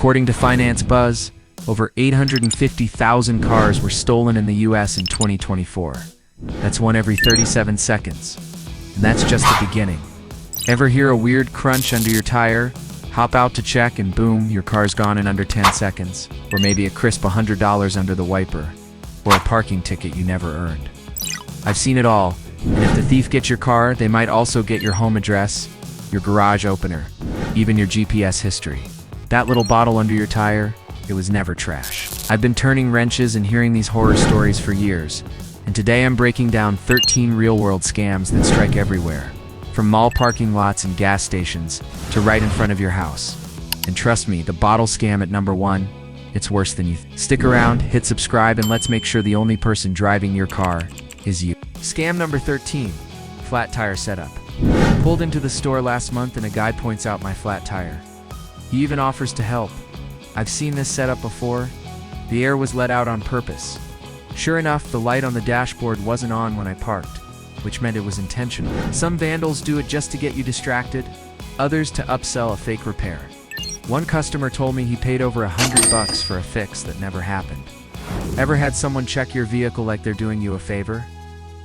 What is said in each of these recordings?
According to Finance Buzz, over 850,000 cars were stolen in the US in 2024. That's one every 37 seconds. And that's just the beginning. Ever hear a weird crunch under your tire? Hop out to check and boom, your car's gone in under 10 seconds. Or maybe a crisp $100 under the wiper. Or a parking ticket you never earned. I've seen it all. And if the thief gets your car, they might also get your home address, your garage opener, even your GPS history. That little bottle under your tire, it was never trash. I've been turning wrenches and hearing these horror stories for years. And today I'm breaking down 13 real-world scams that strike everywhere. From mall parking lots and gas stations to right in front of your house. And trust me, the bottle scam at number 1, it's worse than you think. Stick around, hit subscribe, and let's make sure the only person driving your car is you. Scam number 13, flat tire setup. Pulled into the store last month and a guy points out my flat tire. He even offers to help. I've seen this setup before. The air was let out on purpose. Sure enough, the light on the dashboard wasn't on when I parked, which meant it was intentional. Some vandals do it just to get you distracted, others to upsell a fake repair. One customer told me he paid over $100 for a fix that never happened. Ever had someone check your vehicle like they're doing you a favor?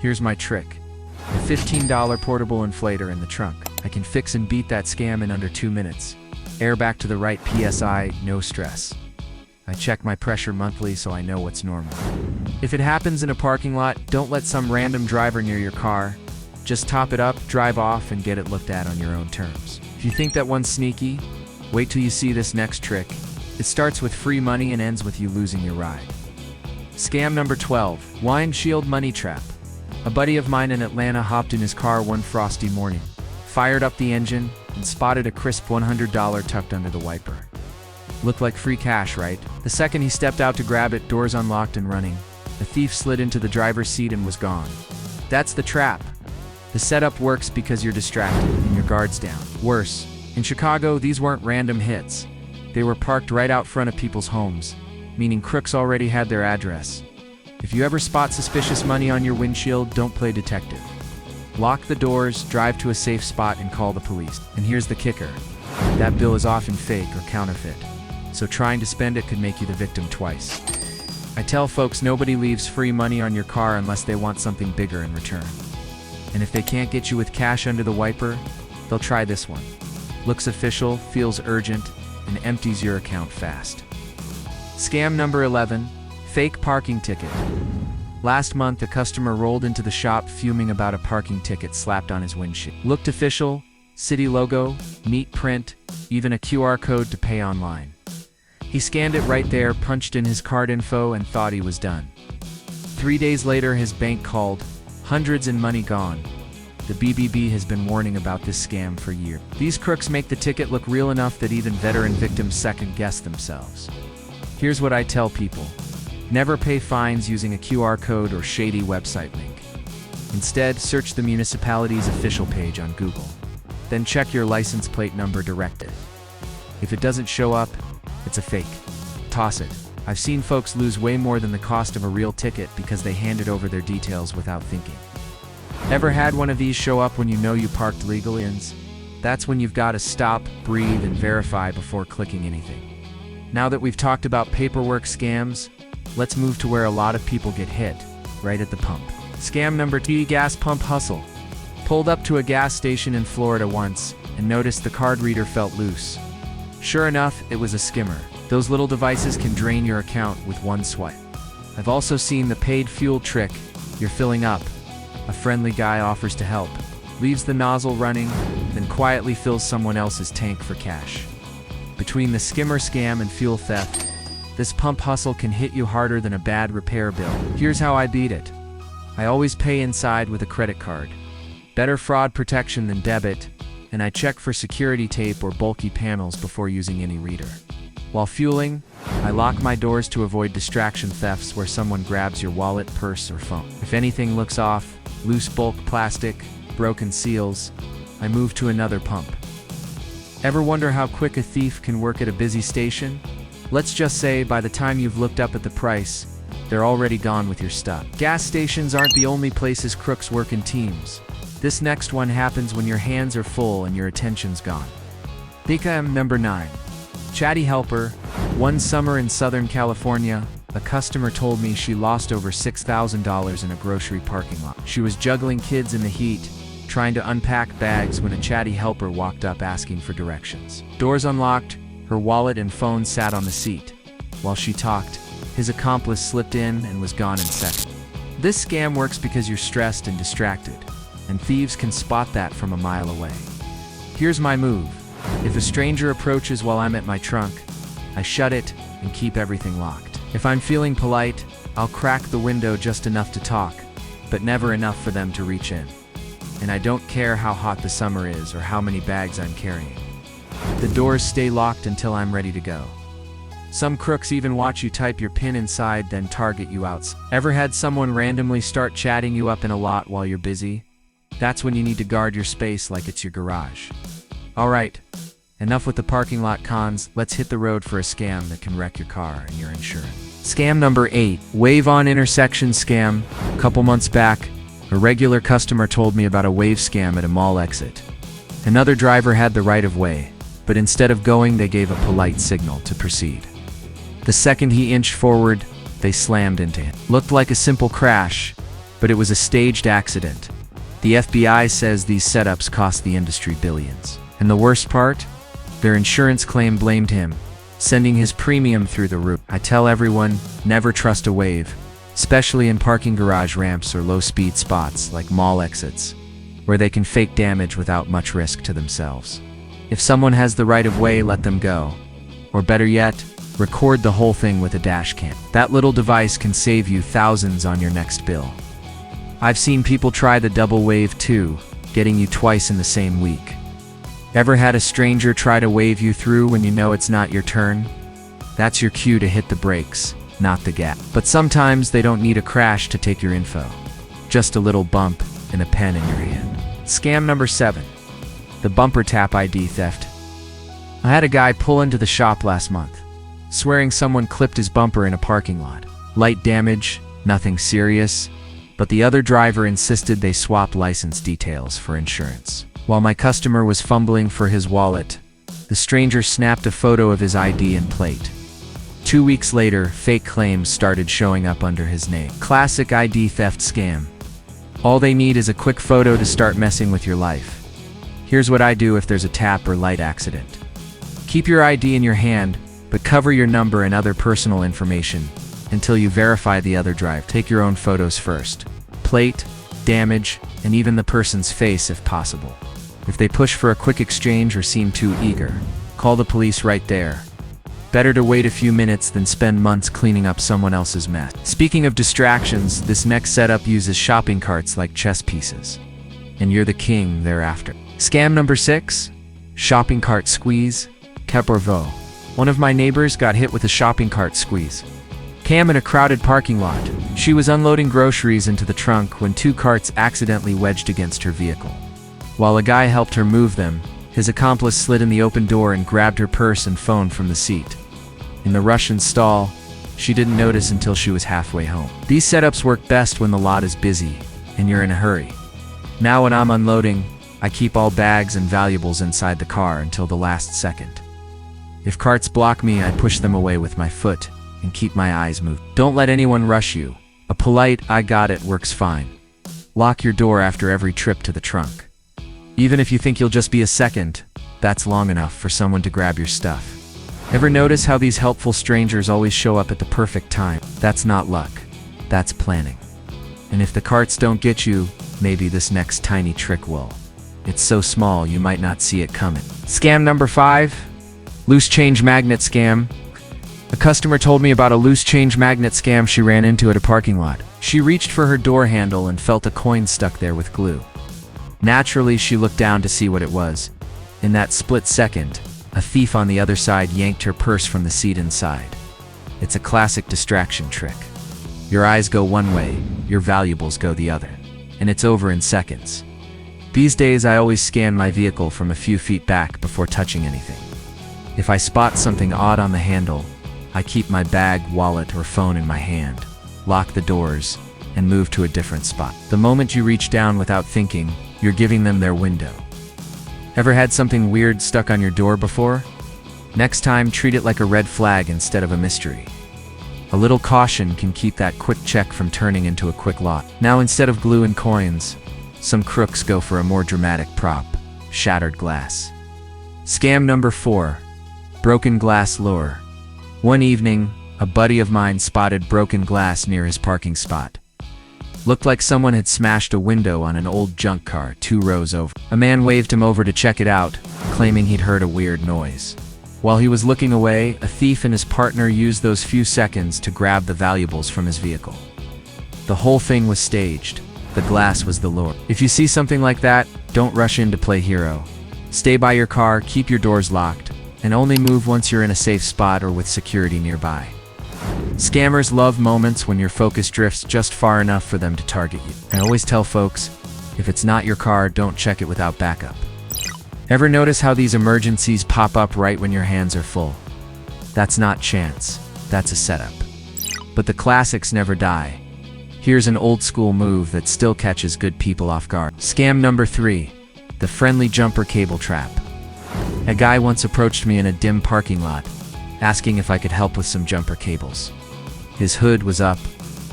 Here's my trick. A $15 portable inflator in the trunk. I can fix and beat that scam in under 2 minutes. Air back to the right PSI, no stress. I check my pressure monthly so I know what's normal. If it happens in a parking lot, don't let some random driver near your car. Just top it up, drive off, and get it looked at on your own terms. If you think that one's sneaky, wait till you see this next trick. It starts with free money and ends with you losing your ride. Scam number 12, windshield money trap. A buddy of mine in Atlanta hopped in his car one frosty morning, fired up the engine, and spotted a crisp $100 tucked under the wiper. Looked like free cash, right? The second he stepped out to grab it, doors unlocked and running. The thief slid into the driver's seat and was gone. That's the trap. The setup works because you're distracted and your guard's down. Worse, in Chicago, these weren't random hits. They were parked right out front of people's homes, meaning crooks already had their address. If you ever spot suspicious money on your windshield, don't play detective. Lock the doors, drive to a safe spot, and call the police. And here's the kicker. That bill is often fake or counterfeit, so trying to spend it could make you the victim twice. I tell folks nobody leaves free money on your car unless they want something bigger in return. And if they can't get you with cash under the wiper, they'll try this one. Looks official, feels urgent, and empties your account fast. Scam number 11, fake parking ticket. Last month, a customer rolled into the shop fuming about a parking ticket slapped on his windshield. Looked official, city logo, neat print, even a QR code to pay online. He scanned it right there, punched in his card info, and thought he was done. 3 days later, his bank called, hundreds in money gone. The BBB has been warning about this scam for years. These crooks make the ticket look real enough that even veteran victims second-guess themselves. Here's what I tell people. Never pay fines using a QR code or shady website link. Instead, search the municipality's official page on Google. Then check your license plate number directly. If it doesn't show up, it's a fake. Toss it. I've seen folks lose way more than the cost of a real ticket because they handed over their details without thinking. Ever had one of these show up when you know you parked legally? That's when you've got to stop, breathe, and verify before clicking anything. Now that we've talked about paperwork scams, let's move to where a lot of people get hit, right at the pump. Scam number 2, gas pump hustle. Pulled up to a gas station in Florida once and noticed the card reader felt loose. Sure enough, it was a skimmer. Those little devices can drain your account with one swipe. I've also seen the paid fuel trick. You're filling up. A friendly guy offers to help, leaves the nozzle running, then quietly fills someone else's tank for cash. Between the skimmer scam and fuel theft, this pump hustle can hit you harder than a bad repair bill. Here's how I beat it. I always pay inside with a credit card. Better fraud protection than debit, and I check for security tape or bulky panels before using any reader. While fueling, I lock my doors to avoid distraction thefts where someone grabs your wallet, purse, or phone. If anything looks off, loose bulk plastic, broken seals, I move to another pump. Ever wonder how quick a thief can work at a busy station? Let's just say by the time you've looked up at the price, they're already gone with your stuff. Gas stations aren't the only places crooks work in teams. This next one happens when your hands are full and your attention's gone. Scam number 9. Chatty Helper, One summer in Southern California, a customer told me she lost over $6,000 in a grocery parking lot. She was juggling kids in the heat, trying to unpack bags when a Chatty Helper walked up asking for directions. Doors unlocked, her wallet and phone sat on the seat. While she talked, his accomplice slipped in and was gone in seconds. This scam works because you're stressed and distracted, and thieves can spot that from a mile away. Here's my move. If a stranger approaches while I'm at my trunk, I shut it and keep everything locked. If I'm feeling polite, I'll crack the window just enough to talk, but never enough for them to reach in. And I don't care how hot the summer is or how many bags I'm carrying. The doors stay locked until I'm ready to go. Some crooks even watch you type your PIN inside, then target you outside. Ever had someone randomly start chatting you up in a lot while you're busy? That's when you need to guard your space like it's your garage. Alright, enough with the parking lot cons, let's hit the road for a scam that can wreck your car and your insurance. Scam number 8, wave on intersection scam. A couple months back, a regular customer told me about a wave scam at a mall exit. Another driver had the right of way, but instead of going, they gave a polite signal to proceed. The second he inched forward, they slammed into him. Looked like a simple crash, but it was a staged accident. The FBI says these setups cost the industry billions. And the worst part? Their insurance claim blamed him, sending his premium through the roof. I tell everyone, never trust a wave, especially in parking garage ramps or low-speed spots like mall exits, where they can fake damage without much risk to themselves. If someone has the right of way, let them go. Or better yet, record the whole thing with a dash cam. That little device can save you thousands on your next bill. I've seen people try the double wave too, getting you twice in the same week. Ever had a stranger try to wave you through when you know it's not your turn? That's your cue to hit the brakes, not the gas. But sometimes they don't need a crash to take your info. Just a little bump and a pen in your hand. Scam number 7. The bumper tap ID theft. I had a guy pull into the shop last month, swearing someone clipped his bumper in a parking lot. Light damage, nothing serious, but the other driver insisted they swap license details for insurance. While my customer was fumbling for his wallet, the stranger snapped a photo of his ID and plate. 2 weeks later, fake claims started showing up under his name. Classic ID theft scam. All they need is a quick photo to start messing with your life. Here's what I do if there's a tap or light accident. Keep your ID in your hand, but cover your number and other personal information until you verify the other driver. Take your own photos first. Plate, damage, and even the person's face if possible. If they push for a quick exchange or seem too eager, call the police right there. Better to wait a few minutes than spend months cleaning up someone else's mess. Speaking of distractions, this next setup uses shopping carts like chess pieces, and you're the king thereafter. Scam number 6, shopping cart squeeze. Que pourvo. One of my neighbors got hit with a shopping cart squeeze. Cam in a crowded parking lot. She was unloading groceries into the trunk when 2 carts accidentally wedged against her vehicle. While a guy helped her move them, his accomplice slid in the open door and grabbed her purse and phone from the seat. In the Russian stall, she didn't notice until she was halfway home. These setups work best when the lot is busy and you're in a hurry. Now when I'm unloading, I keep all bags and valuables inside the car until the last second. If carts block me, I push them away with my foot and keep my eyes moved. Don't let anyone rush you. A polite "I got it" works fine. Lock your door after every trip to the trunk. Even if you think you'll just be a second, that's long enough for someone to grab your stuff. Ever notice how these helpful strangers always show up at the perfect time? That's not luck. That's planning. And if the carts don't get you, maybe this next tiny trick will. It's so small you might not see it coming. Scam number 5. Loose change magnet scam. A customer told me about a loose change magnet scam she ran into at a parking lot. She reached for her door handle and felt a coin stuck there with glue. Naturally, she looked down to see what it was. In that split second, a thief on the other side yanked her purse from the seat inside. It's a classic distraction trick. Your eyes go one way, your valuables go the other, and it's over in seconds. These days, I always scan my vehicle from a few feet back before touching anything. If I spot something odd on the handle, I keep my bag, wallet, or phone in my hand, lock the doors, and move to a different spot. The moment you reach down without thinking, you're giving them their window. Ever had something weird stuck on your door before? Next time, treat it like a red flag instead of a mystery. A little caution can keep that quick check from turning into a quick lot. Now, instead of glue and coins, some crooks go for a more dramatic prop: shattered glass. Scam number 4. Broken glass lure. One evening, a buddy of mine spotted broken glass near his parking spot. Looked like someone had smashed a window on an old junk car 2 rows over. A man waved him over to check it out, claiming he'd heard a weird noise. While he was looking away, a thief and his partner used those few seconds to grab the valuables from his vehicle. The whole thing was staged. The glass was the lure. If you see something like that, don't rush in to play hero. Stay by your car, keep your doors locked, and only move once you're in a safe spot or with security nearby. Scammers love moments when your focus drifts just far enough for them to target you. I always tell folks, if it's not your car, don't check it without backup. Ever notice how these emergencies pop up right when your hands are full? That's not chance, that's a setup. But the classics never die. Here's an old school move that still catches good people off guard. Scam number 3. The friendly jumper cable trap. A guy once approached me in a dim parking lot, asking if I could help with some jumper cables. His hood was up,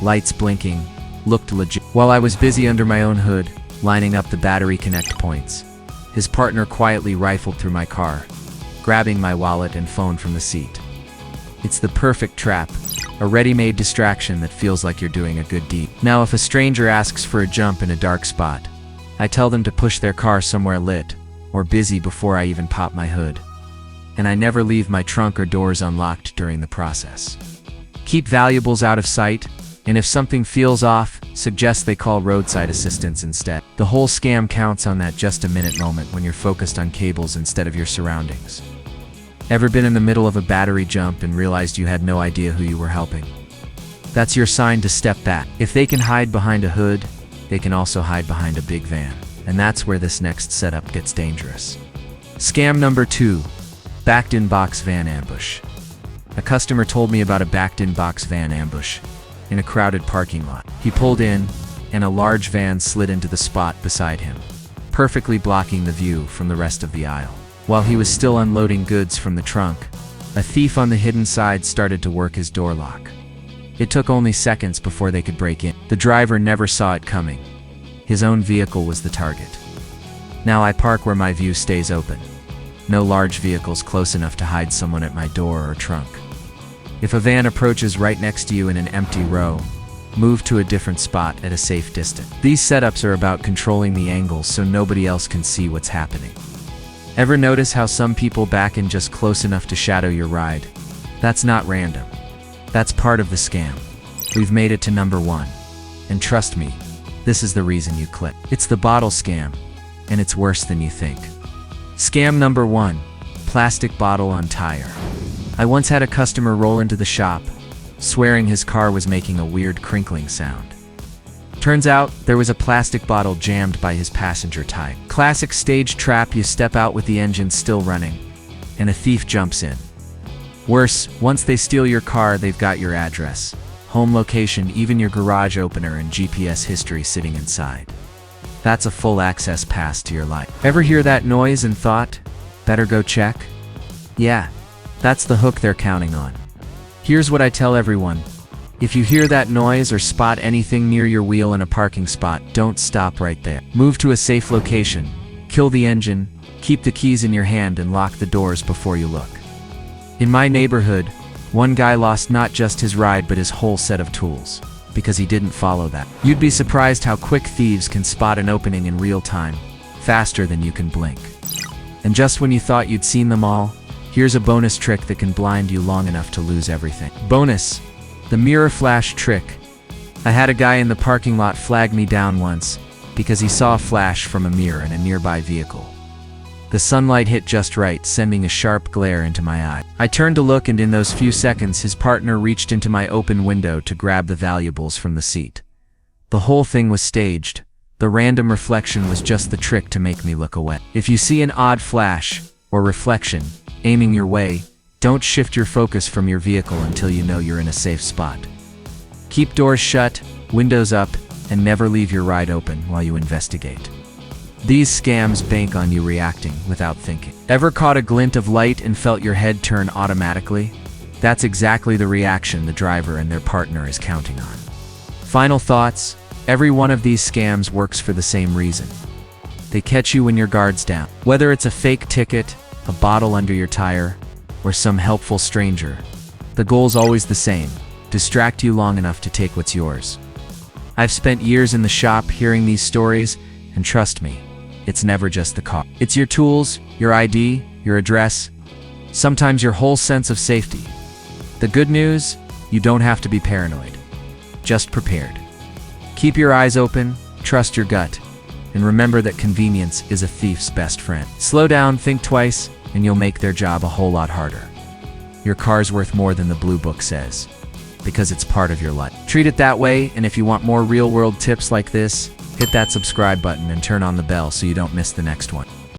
lights blinking, looked legit. While I was busy under my own hood, lining up the battery connect points, his partner quietly rifled through my car, grabbing my wallet and phone from the seat. It's the perfect trap, a ready-made distraction that feels like you're doing a good deed. Now, if a stranger asks for a jump in a dark spot, I tell them to push their car somewhere lit or busy before I even pop my hood. And I never leave my trunk or doors unlocked during the process. Keep valuables out of sight, and if something feels off, suggest they call roadside assistance instead. The whole scam counts on that just-a-minute moment when you're focused on cables instead of your surroundings. Ever been in the middle of a battery jump and realized you had no idea who you were helping? That's your sign to step back. If they can hide behind a hood, they can also hide behind a big van. And that's where this next setup gets dangerous. Scam number 2. Backed-in box van ambush. A customer told me about a backed-in box van ambush in a crowded parking lot. He pulled in, and a large van slid into the spot beside him, perfectly blocking the view from the rest of the aisle. While he was still unloading goods from the trunk, a thief on the hidden side started to work his door lock. It took only seconds before they could break in. The driver never saw it coming. His own vehicle was the target. Now I park where my view stays open. No large vehicles close enough to hide someone at my door or trunk. If a van approaches right next to you in an empty row, move to a different spot at a safe distance. These setups are about controlling the angles so nobody else can see what's happening. Ever notice how some people back in just close enough to shadow your ride? That's not random. That's part of the scam. We've made it to number 1. And trust me, this is the reason you click. It's the bottle scam, and it's worse than you think. Scam number 1. Plastic bottle on tire. I once had a customer roll into the shop, swearing his car was making a weird crinkling sound. Turns out, there was a plastic bottle jammed by his passenger tire. Classic stage trap: you step out with the engine still running, and a thief jumps in. Worse, once they steal your car, they've got your address, home location, even your garage opener and GPS history sitting inside. That's a full access pass to your life. Ever hear that noise and thought, better go check? Yeah, that's the hook they're counting on. Here's what I tell everyone. If you hear that noise or spot anything near your wheel in a parking spot, don't stop right there. Move to a safe location, kill the engine, keep the keys in your hand and lock the doors before you look. In my neighborhood, one guy lost not just his ride but his whole set of tools, because he didn't follow that. You'd be surprised how quick thieves can spot an opening in real time, faster than you can blink. And just when you thought you'd seen them all, here's a bonus trick that can blind you long enough to lose everything. Bonus: the mirror flash trick. I had a guy in the parking lot flag me down once because he saw a flash from a mirror in a nearby vehicle. The sunlight hit just right, sending a sharp glare into my eye. I turned to look, and in those few seconds his partner reached into my open window to grab the valuables from the seat. The whole thing was staged. The random reflection was just the trick to make me look away. If you see an odd flash or reflection aiming your way, don't shift your focus from your vehicle until you know you're in a safe spot. Keep doors shut, windows up, and never leave your ride open while you investigate. These scams bank on you reacting without thinking. Ever caught a glint of light and felt your head turn automatically? That's exactly the reaction the driver and their partner is counting on. Final thoughts: every one of these scams works for the same reason. They catch you when your guard's down. Whether it's a fake ticket, a bottle under your tire, or some helpful stranger, the goal's always the same: distract you long enough to take what's yours. I've spent years in the shop hearing these stories, and trust me, it's never just the car. It's your tools, your ID, your address, sometimes your whole sense of safety. The good news: you don't have to be paranoid. Just prepared. Keep your eyes open, trust your gut, and remember that convenience is a thief's best friend. Slow down, think twice, and you'll make their job a whole lot harder. Your car's worth more than the blue book says, because it's part of your life. Treat it that way, and if you want more real-world tips like this, hit that subscribe button and turn on the bell so you don't miss the next one.